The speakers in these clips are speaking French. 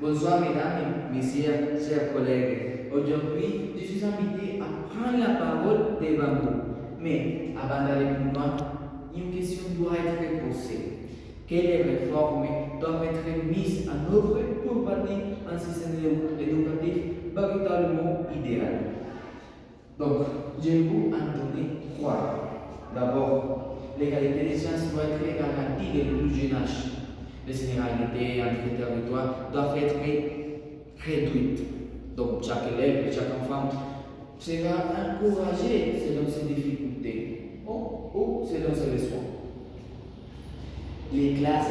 Bonsoir mesdames et messieurs, chers collègues. Aujourd'hui, je suis invité à prendre la parole devant vous. Mais avant d'aller plus loin, une question doit être posée. Quelles réformes doivent être mises en œuvre pour bâtir un système éducatif véritablement idéal? Donc, je vais vous en donner trois. D'abord, l'égalité des chances doit être garantie dès le plus jeune âge. Les inégalités entre les territoires doivent être réduites. Donc, chaque élève, chaque enfant sera encouragé selon ses difficultés ou selon ses besoins. Les classes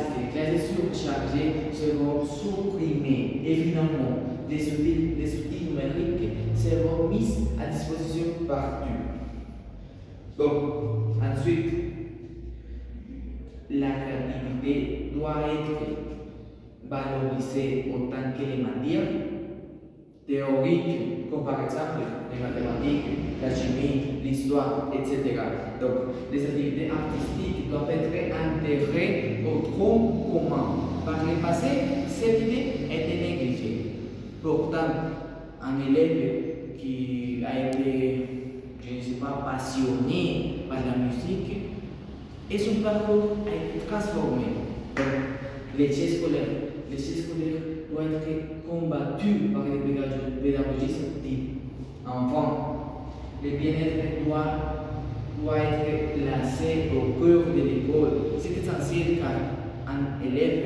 surchargées seront supprimées et finalement, les outils numériques seront mis à disposition partout. Donc, ensuite, la créativité doit être valorisée autant que les matières théoriques, comme par exemple les mathématiques, la chimie, l'histoire, etc. Donc, les activités artistiques doivent être intégrées au tronc commun. Par le passé, cette idée était négligée. Pourtant, un élève qui a été, je ne sais pas, passionné par la musique, et son parcours a été transformé. Donc, l'échec scolaire doit être combattu par les pédagogies actives. Enfin, le bien-être doit être placé au cœur de l'école. C'est essentiel car un élève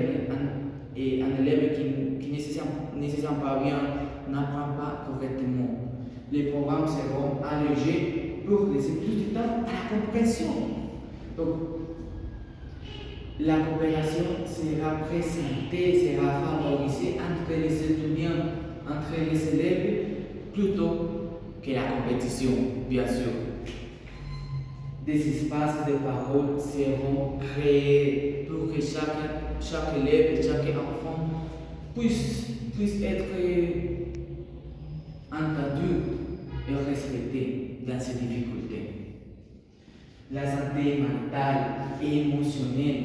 qui ne se sent pas bien n'apprend pas correctement. Les programmes seront allégés pour laisser plus de temps à la compréhension. Donc, la coopération sera présentée, sera favorisée entre les étudiants, entre les élèves, plutôt que la compétition, bien sûr. Des espaces de parole seront créés pour que chaque élève, chaque enfant puisse être entendu et respecté dans ses difficultés. La santé mentale et émotionnelle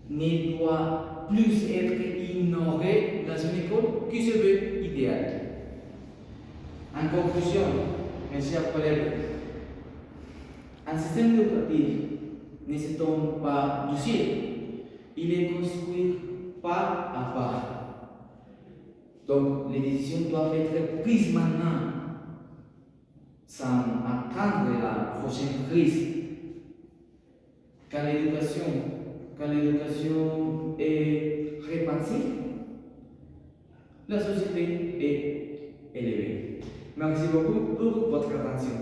ne doit plus être ignorée dans une école qui se veut idéale. En conclusion, mes chers collègues, un système éducatif ne se tombe pas du ciel. Il est construit pas à pas. Donc, les décisions doivent être prises maintenant, sans attendre la prochaine crise. Quand l'éducation est répensée, la société est élevée. Merci beaucoup pour votre attention.